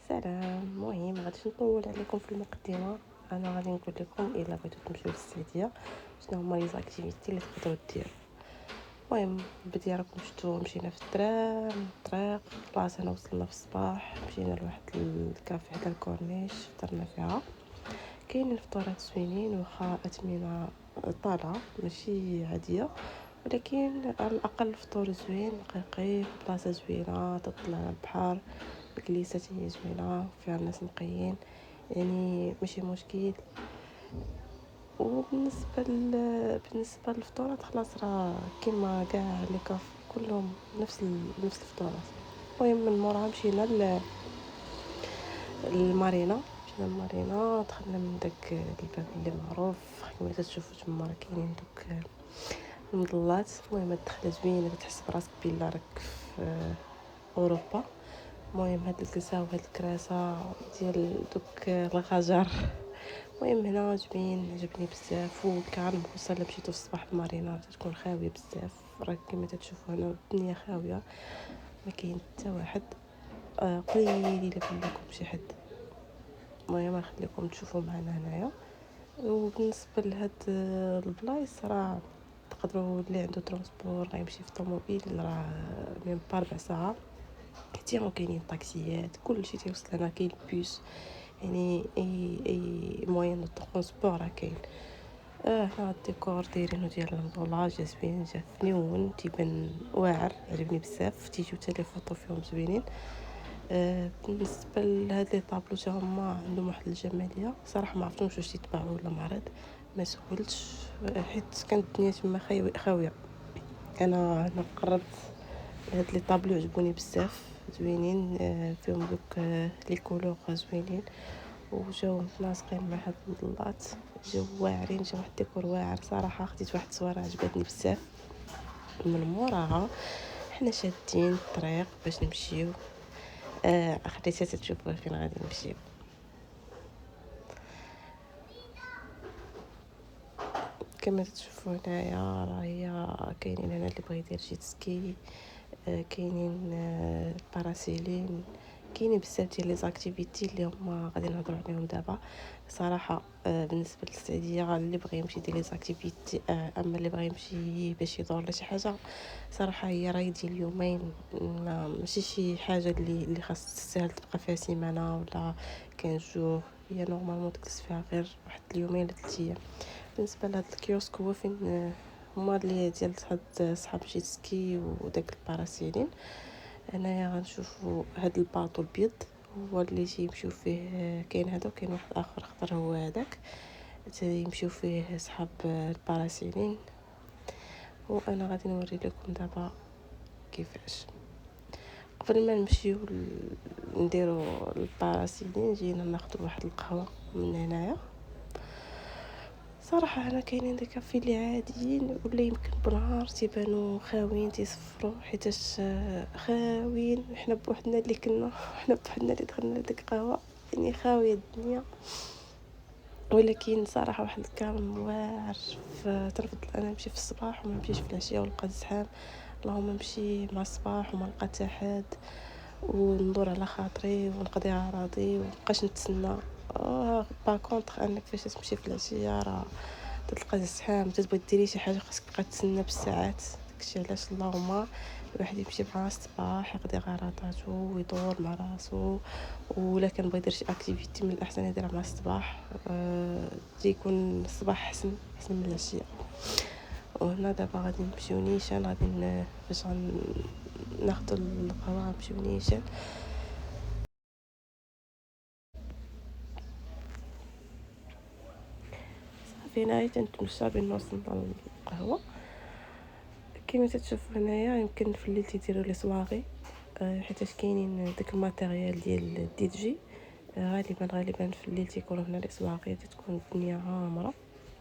سلام. المهم غاديش نطول عليكم في المقدمه. انا غادي نقول لكم الا بغيتو تمشيو للسعوديه شنو هما لي زاكتيفيتي اللي تقدروا ديروا. المهم بدي راكم شفتوا مشينا في الترام من الطريق راسنا وصلنا في الصباح، مشينا لواحد الكافي حدا الكورنيش فطرنا فيها. كاينين فطورات زوينين واخا اثمنه طالعه ماشي عاديه، ولكن على الاقل فطور زوين نقي بلاصه زوينه تطلع على البحر، الكليسة هي زوينه فيها الناس نقيين، يعني ماشي مشكل. وبالنسبه بالنسبه للفطورات خلاص راه كيما كاع لي كاف كلهم نفس الفطورات. المهم من موراها مشينا المارينا، مشينا المارينا دخلنا من داك الباب اللي معروف كما تشوفوا تما راه كاينين دوك المظلات. المهم الدخله زوينه تحس براسك بلا راك في اوروبا. المهم هاد الجلسه وهاد الكراسه ديال دوك الغجر، المهم هنا زوين عجبني بزاف. وكان خصوصا الا مشيتو في الصباح المارينا تكون خاويه بزاف، راه كما تشوفوا هنا الدنيا خاويه ما كاين حتى واحد، قليل الا كان لكم شي حد. المهم نخليكم تشوفوا معنا هنايا. وبالنسبه لهاد البلايص راه تقدروا اللي عنده ترونسبور غيمشي في طوموبيل راه من 4 ساعات حتى كاينين طاكسيات كلشي تيوصل لنا، كاين البيس يعني اي موين دو ترونسبور راه كاين. هنا الديكور دايرينو ديال المطولاج زوين جا فنيون تيبان واعر عجبني بزاف، تيجيو حتى لي فوطو فيهم زوينين. بالنسبه لهاد لي طابلو تا هما عندهم واحد الجماليه صراحه، ما عرفتهمش واش يتباعوا ولا معرض، ما سولتش حيت كانت الدنيا تما خاويه. انا قررت هاد لي طابلو عجبوني بزاف زوينين، فيهم دوك لي كولور زوينين، وجاو متناسقين مع هاد المظلات، جاو واعرين، جا واحد الديكور واعر صراحه. خديت واحد الصوره عجبتني بزاف. من موراها حنا شادين الطريق باش نمشيو، خليتها تشوفوا فين غادي نمشيو. كما تشوفوا هنايا راه هي كاينين هنا اللي بغى يدير جيت سكي، كاينين الباراسيلين، كاينين بزاف ديال لي زاكتيفيتي اللي هما غادي نهضروا عليهم دابا. صراحه بالنسبه للسعوديه اللي بغى يمشي يدير لي زاكتيفيتي، اما اللي بغى يمشي باش يدور ولا شي حاجه صراحه هي راهي ديال يومين، ماشي شي حاجه اللي خاص تستاهل تبقى فيها سيمانه ولا 15 جوع. هي نورمالمون تجلس فيها غير واحد اليومين ولا 3 ايام. بالنسبه لهاد الكيوسك هو فين هما اللي ديال هاد صحاب جيت سكي وداك الباراسيلين. هنايا غنشوفوا هاد الباطو البيض هو اللي تيمشيو فيه، كاين هذا وكاين واحد اخر خطر هو هذاك تيمشيو فيه صحاب الباراسيلين. وانا غادي نوري لكم دابا كيفاش. قبل ما نمشيو نديرو الباراسيلين جينا ناخذ واحد القهوه من هنايا. صراحه هنا كاينين دي كافي اللي عاديين ولا يمكن بنهار تيبانو خاويين تيصفروا حيتاش خاويين. حنا بوحدنا اللي كنا حنا بوحدنا اللي دخلنا لديك القهوه يعني خاويه الدنيا، ولكن صراحه واحد الكالم واعر. تنفضل انا نمشي في الصباح وما نمشيش في العشيه ونلقى الزحام. اللهم نمشي مع الصباح وما نلقى حتى حد وندور على خاطري ونقضيها راضي ومبقاش نتسنى. باكونطخ انك فاش تمشي في العشيه راه تلقى الزحام، تبغي ديري شي حاجه خاصك تبقى تسنى بالساعات. داكشي علاش اللهم الواحد يمشي مع الصباح يقضي غلطاتو ويدور مع راسو. ولا كان بغى يدير شي اكتيفيتي من الاحسن يديرها مع الصباح، تيكون الصباح احسن من العشيه. وهنا دابا غادي نمشيو نيشان، غادي فاش ناخذ القهوه نمشيو نيشان. صافي هنايا تنتمشى بين وصلنا للقهوه. كما تتشوفوا هنايا يمكن في الليل تيديروا لي سواغي، حيتاش كاينين داك الماتيريال ديال الدي جي. غالبا في الليل تيكونوا هنا لي سواغي تكون الدنيا عامره.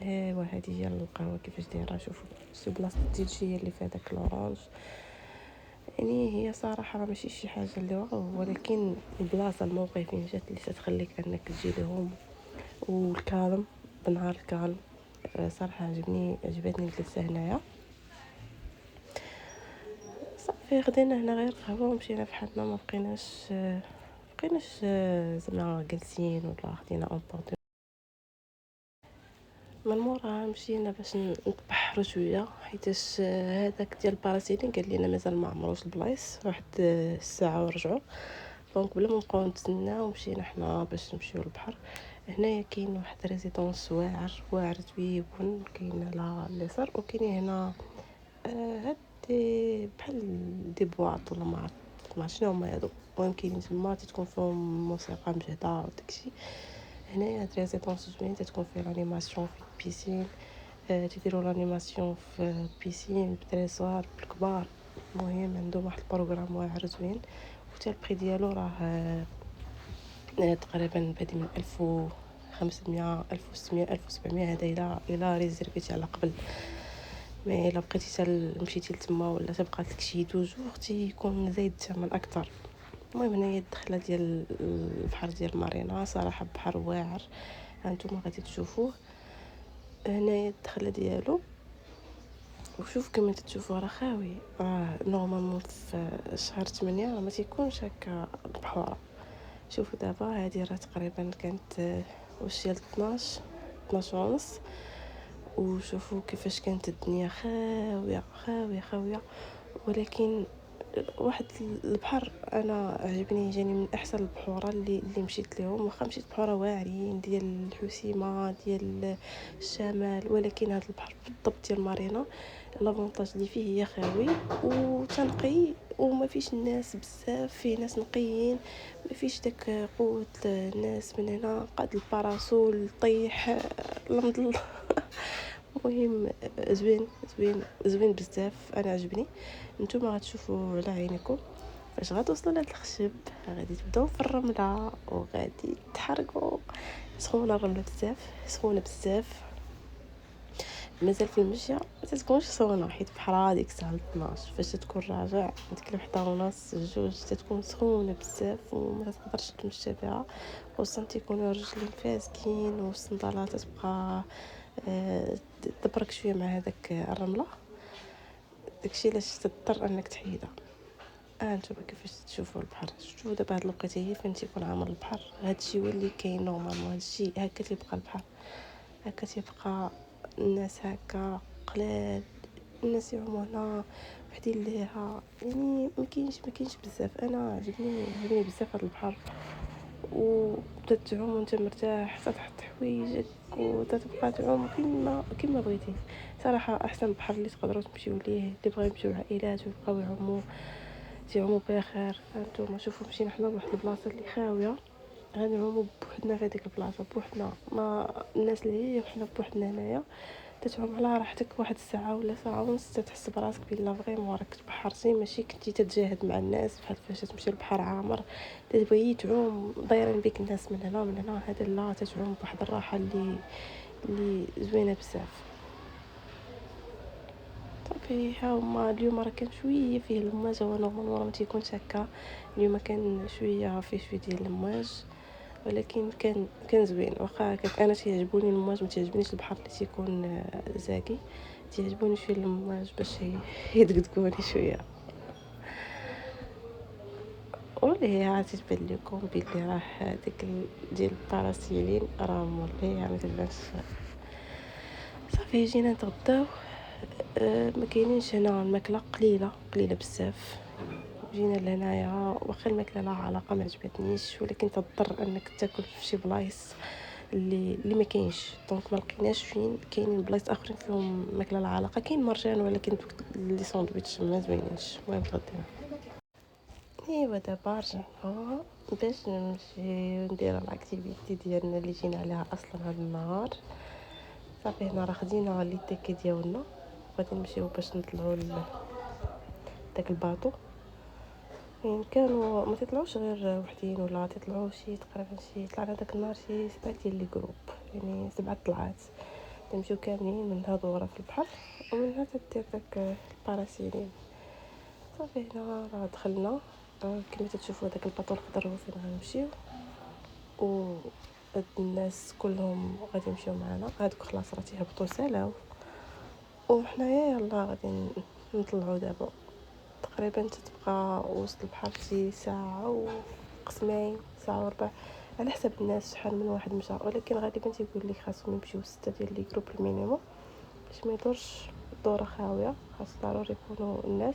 ايوا هذه هي القهوه كيفاش دايره. شوفوا شي بلاصه الدي جي هي اللي فيها داك الاورانج، يعني هي صراحه راه ماشي شي حاجه اللي واو، ولكن البلاصه الموقع فين جات اللي تتخليك انك تجي لهم. والكالم بنهار الكالم، صراحه عجبتني الجلسه هنايا. صافي خدينا هنا غير قهوه ومشينا في حالنا، ما بقيناش مبقيناش زعما جالسين ولا خدينا اون بور. من موراها مشينا باش نتبحروا شويه، حيتاش هذاك ديال الباراسيلين قال لنا مازال ما عمروش البلايص، واحد الساعه ورجعوا. دونك بلا ما نبقاو نتسناو مشينا حنا باش نمشيو للبحر. هنايا كاين واحد ريزيدونس واعر زويون، كاين على اليسار، وكاين هنا هاد بحال دي بواط ولا ما عرفت شنو هما هادو. المهم كاينين تما تتكون فيهم موسيقى مجهده وداكشي. هنايا هاد ريزيدونس زوين، تتكون فيه لانيماسيون في البيسين، تيديروا لانيماسيون في البيسين بالدراري الصغار بالكبار. المهم عندهم واحد البروغرام واعر زوين، وحتى البري ديالو راه تقريبا بادي من 1500 1600 1700. هذا الا ريزيرفيتي على قبل. مي الا بقيتي مشيتي لتما ولا تبقى لك شي دوجور تيكون زايد الثمن اكثر. المهم هنايا الدخله ديال البحر ديال مارينا، صراحه بحر واعر، هانتوما غادي تشوفوه. هنايا الدخله ديالو، وشوف كما تشوفوا راه خاوي. نورمالمون في شهر 8 راه ما تيكونش هكا البحوره. شوفوا دابا هذه راه تقريبا كانت واش ديال 12 ونص، وشوفوا كيفاش كانت الدنيا خاويه خاويه خاويه. ولكن واحد البحر انا عجبني، جاني من احسن البحوره اللي مشيت لهم. واخا مشيت بحوره واعرين ديال الحسيمه ديال الشمال، ولكن هذا البحر بالضبط ديال مارينا لافونتاج اللي فيه هي خاوي وتنقي، وما فيش الناس بزاف، فيه ناس نقيين، ما فيش داك قوه الناس من هنا قاد الباراسول طيح المضل. المهم زوين زوين زوين بزاف، انا عجبني. نتوما غتشوفوا على عينيكم فاش غتوصلوا لهاد الخشب، غادي تبداو في الرمله وغادي تحرقوا. سخونه الرمله بزاف، سخونه بزاف. مازال في المشيه ما تتكونش سخونه، حيت بحال هذيك الساعه 12 فاش تكون راجع ديك الوحده ونص جوج تتكون سخونه بزاف وما تقدرش تمشى بها، خصوصا تيكونوا الرجلين فاسكين والصندالات تبقى تبرك شويه مع هذاك الرمله. داكشي علاش تضطر انك تحيدها. نتوما كيفاش تشوفوا البحر، شوفوا دابا هاد الوقيته هي فين تيكون عامر البحر. هادشي هو اللي كاين نورمالمون، هادشي هكا تيبقى البحر، هكا تيبقى الناس هكا قلال. الناس يعوموا هنا وحدين ليها، يعني ما كاينش بزاف. انا عجبني بزاف هاد البحر، وتتعوم وانت مرتاح، تحط حوايجك وتتبقى تعوم كما بغيتي. صراحه احسن بحر اللي تقدروا تمشيو ليه، اللي بغاو يمشيو العائلات ويبقاو يعوموا بخير. هانتوما شوفوا مشينا حنا لواحد البلاصه اللي خاويه، غنعوموا بوحدنا في هذيك البلاصه بوحدنا، ما الناس اللي هي وحنا بوحدنا هنايا. تتعوم على راحتك واحد الساعه ولا ساعه ونص، تحس براسك بلا فريمون راك تبحرتي، ماشي كنتي تتجاهد مع الناس بحال فاش تمشي للبحر عامر تبغي تعوم دايرين بك الناس من هنا ومن هنا. هذا لا، تتعوم بواحد الراحه اللي زوينه بزاف. صافي ها هما اليوم راه كان شويه فيه المواج، هو نورمالمون ما تيكونش هكا. اليوم كان شويه فيه شويه ديال المواج، ولكن كان زوين. واخا انا تيعجبوني المواج، ما تيعجبنيش البحر اللي تيكون زاكي. تيعجبوني شويه المواج باش يدقدقوني شويه. والله عرفتي تبان لكم بلي راه ديك ديال الباراسيلين راه والله ما تبانش. صافي جينا نتغداو. ما كاينينش هنا الماكله قليله بزاف. جينا لهنايا واخا الماكله لها علاقه ما عجبتنيش، ولكن تضطر انك تاكل في شي بلايص اللي ما كاينش. دونك ما لقيناش فين كاينين بلايص اخرين فيهم ماكله لها علاقه. كاين مرجان ولكن دوك لي ساندويتش ما زوينينش. المهم تغدينا. ايوا دابا رجعنا باش نمشي ندير الاكتيفيتي ديالنا اللي جينا عليها اصلا هذا النهار. صافي هنا راه خدينا لي تيكي ديالنا، غادي نمشيو باش نطلعوا داك الباطو. يعني كانوا ما تطلعوش غير وحدين ولا تطلعوا شي تقريبا شي طلعنا داك النهار شي 7 ديال لي جروب، يعني 7 طلعات نمشيو كاملين من هذا ورا في البحر، ومنها تدير داك الباراسيلين. صافي هنا راه دخلنا. كما تشوفوا داك الباطو الخضر هو فين غنمشيو، و هاد الناس كلهم غادي يمشيو معنا. هادوك خلاص راه تيهبطوا سالاو، وحنايا يلا غادي نطلعوا دابا. تقريبا تتبقى وسط البحر شي ساعه وقسمين 9 وربع، على حسب الناس شحال من واحد مشى، ولكن غالبا تيقول لك خاصهم يمشيو 6 ديال لي جروب المينيموم باش ما يدورش الدوره خاويه، خاص ضروري يكونوا الناس.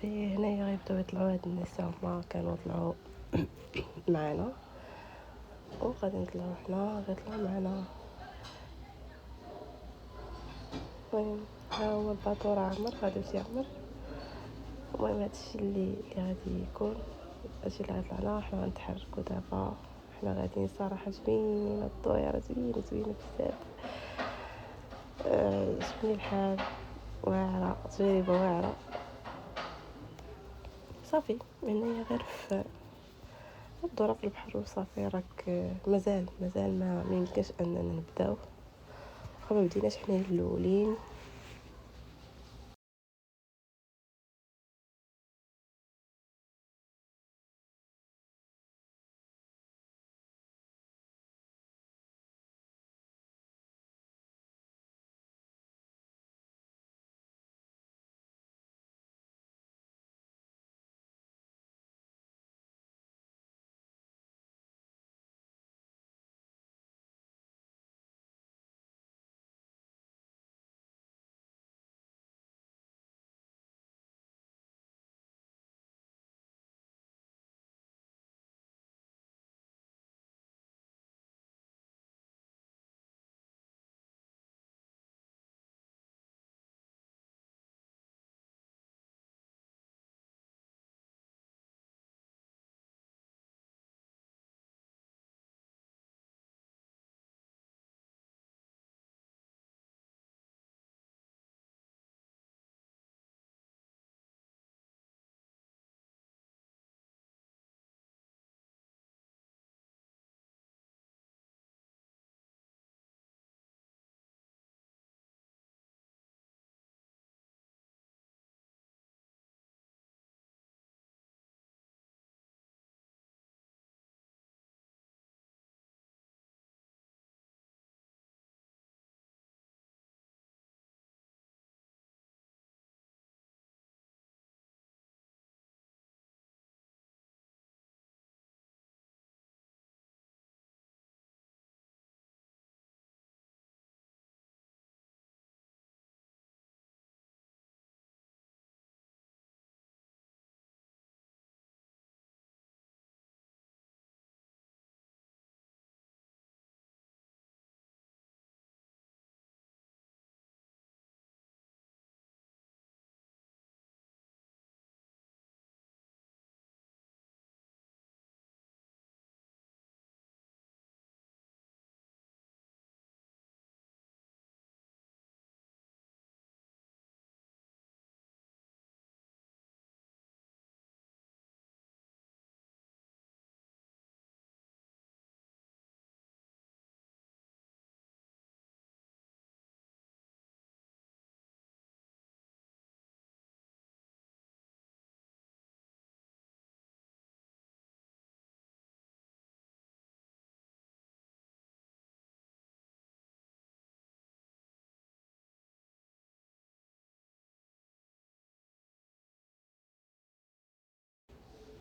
في هنايا غيبداو يطلعوا هاد الناس، هما كانوا طلعوا معنا وغادي نطلعوا حنا، غيطلعوا معنا. المهم ها هو الباطور عامر، غادي يعمر. المهم هادشي اللي غادي يكون، هادشي اللي غيطلعنا. حنا غنتحركوا دابا، حنا غاديين صراحه زوينه، الطياره زوينه زوينه بزاف. عجبني الحال، واعره، تجربه واعره صافي. هنايا غير في الدورة في البحر وصافي. راك مازال ما يمكنش اننا نبداو، واخا ما بديناش حنا الاولين.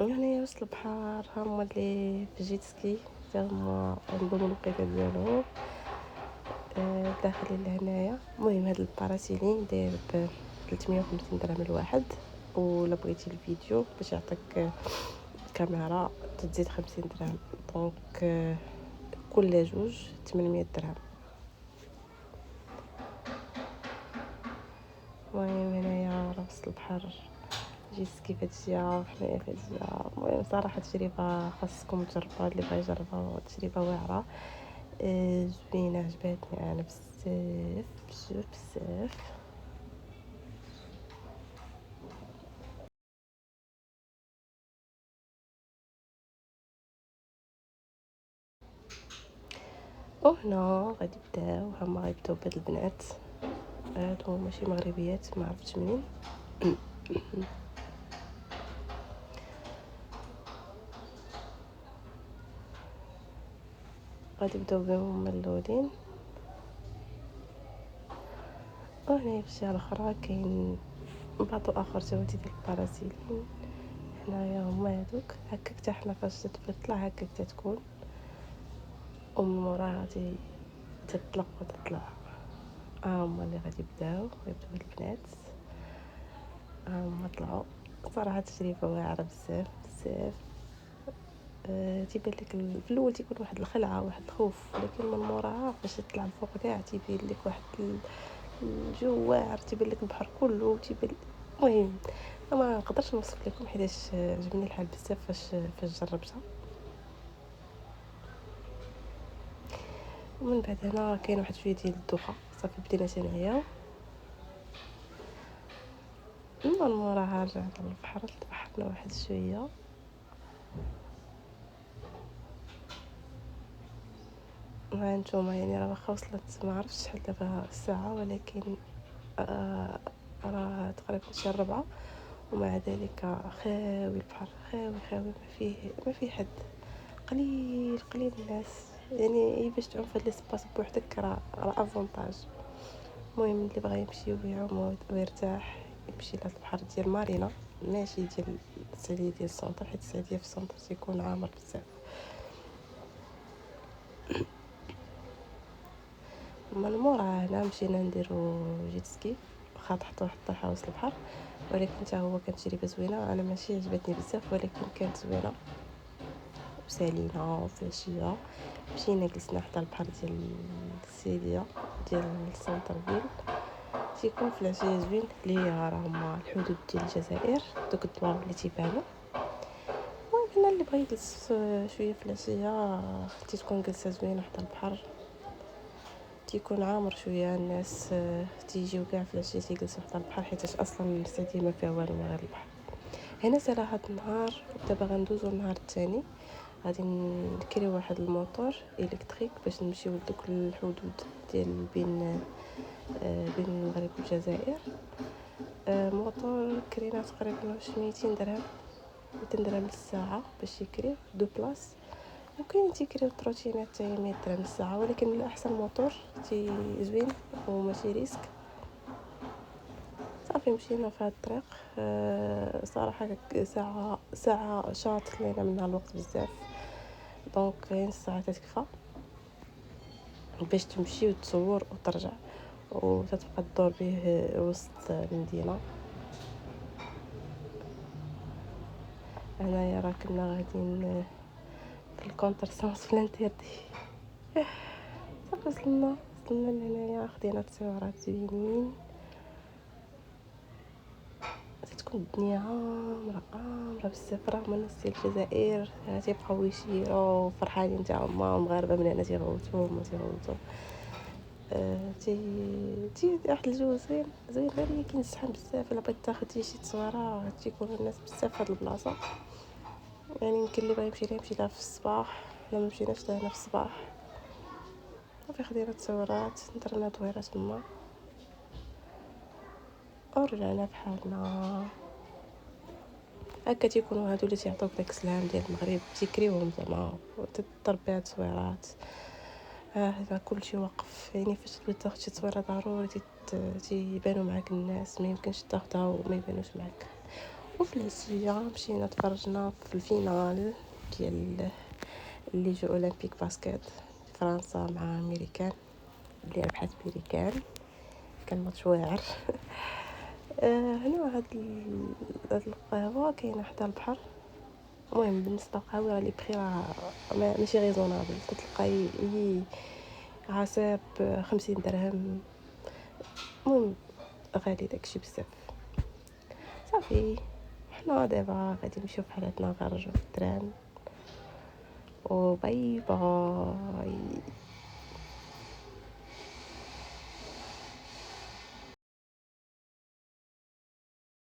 يعني وسط البحر، هما اللي في جيت سكي هما عندهم الوقيته ديالهم داخلين لهنايا. المهم هاد الباراسيلين داير ب 350 درهم الواحد، ولا بغيتي الفيديو باش يعطيك كاميرا تزيد 50 درهم، دونك كل جوج 800 درهم. المهم هنايا راه وسط البحر، جيت سكي في هاد الجهه وحنايا في هاد الجهه. المهم صراحه تجربه خاصكم تجربوها، اللي بغا يجربها، تجربه واعره زوينه، عجبتني انا بزاف بزاف بزاف. وهنا غادي يبداو، هما غيبداو بهاد البنات هادو ماشي مغربيات، ما عرفتش منين. غادي يبداو بهم هما الاولين. وهنا في الجهة الأخرى كاين باطو آخر جواتي ديال الباراسيلين. هنايا هما هادوك هكاك حتى حنا فاش تطلع هكاك تتكون، ومن موراها تطلق وتطلع. هما اللي غادي يبداو هاد البنات. هما طلعوا صراحة تجربة واعرة بزاف بزاف. تيبان لك في الاول تيكون واحد الخلعه واحد الخوف، ولكن من موراها فاش تطلع الفوق كاع تيبين لك واحد الجو واعر، تيبان لك البحر كله تيبان. المهم ما نقدرش نوصف لكم حيتاش عجبني الحال بزاف فاش جربتها. ومن بعد هنا كاين واحد شويه ديال الدوخه، صافي بدينا تنعياو. من موراها رجعت للبحر تبحرنا واحد شويه. ها نتوما يعني راه واخا وصلت ما عرفتش شحال دابا الساعه، ولكن راه تقريبا شي 4، ومع ذلك خاوي البحر خاوي ما فيه حد، قليل الناس. يعني باش تعوم في هاد ليسباس بوحدك راه افونتاج. المهم اللي بغى يمشي ويعوم ويرتاح يمشي لهاد البحر ديال مارينا، ماشي ديال السعوديه ديال السونطر، حيت السعوديه في السونطر تيكون عامر بزاف. من مورا هنا مشينا نديرو جيت سكي، واخا طحت واحد الطيحه وسط البحر، ولكن حتى هو كانت تجربه زوينه. انا ماشي عجبتني بزاف ولكن كانت زوينه. وسالينا وفي العشيه مشينا جلسنا حتى البحر ديال السيديه ديال السونتر فيل، تيكون في العشيه زوين، اللي هي راه هما الحدود ديال الجزائر، دوك الدوار اللي تيبانو. المهم حنا اللي بغى يجلس شويه في العشيه تكون جلسه زوينه حتى البحر، تيكون عامر شويه. الناس تيجيو كاع في العشيه تيجلسوا حتى البحر، حيت اصلا السعوديه ما فيها والو غير البحر. هنا سالا هاد النهار، ودابا غندوزو النهار الثاني، غادي نكريو واحد الموتور الكتريك باش نمشيو لدوك الحدود ديال بين المغرب والجزائر. موتور كرينا تقريبا 200 درهم 200 درهم للساعه باش يكري دو بلاص. ممكن تيكريو تروتينات حتى هي 100 درهم للساعه، ولكن الاحسن موتور تي زوين وماشي ريسك. صافي مشينا في هاد الطريق. صراحه ساعه شاط لينا منها الوقت بزاف، دونك غير نص ساعه تكفى باش تمشي وتصور وترجع، وتتبقى تدور به وسط المدينه. هنايا راه كنا غاديين في الكونتر سونس في الانتردي. صافي وصلنا لهنايا، خدينا تصويرات زوينين. تكون الدنيا عامره بزاف، رغم الناس ديال الجزائر تيبقاو يشيروا فرحانين حتى هما، المغاربه من هنا تيغوتوا ما تيغوتوا. تي واحد الجو زوين غير هي كاين الزحام بزاف. الا بغيت تاخدي شي تصويره تيكونوا الناس بزاف في هاد البلاصه، يعني يمكن اللي بغى يمشي لها في الصباح. انا ما مشيناش لهنا في الصباح، صافي خدينا تصويرات درنا دويره تما ورجعنا بحالنا. هكا تيكونوا هادو اللي تيعطوك داك السلام ديال المغرب، تيكريوهم زعما وتضرب بها تصويرات. هنا كلشي واقف، يعني فاش تبغي تاخد شي تصويره ضروري تيبانوا معاك الناس، ما يمكنش تاخدها وما يبانوش معاك. وفي العشيه مشينا تفرجنا في الفينال ديال اللي جو اولمبيك باسكيت فرنسا مع امريكان، اللي ربحت امريكان. كان ماتش واعر. هنا هاد القهوه كاينه حتى البحر. المهم بالنسبه للقهوه اللي بخي راه ماشي ريزونابل، تلقاي هي عصير ب50 درهم. المهم غالي داكشي بزاف. صافي حنا دابا غادي نمشيو بحالاتنا، غنرجعو في التران، وباي باي.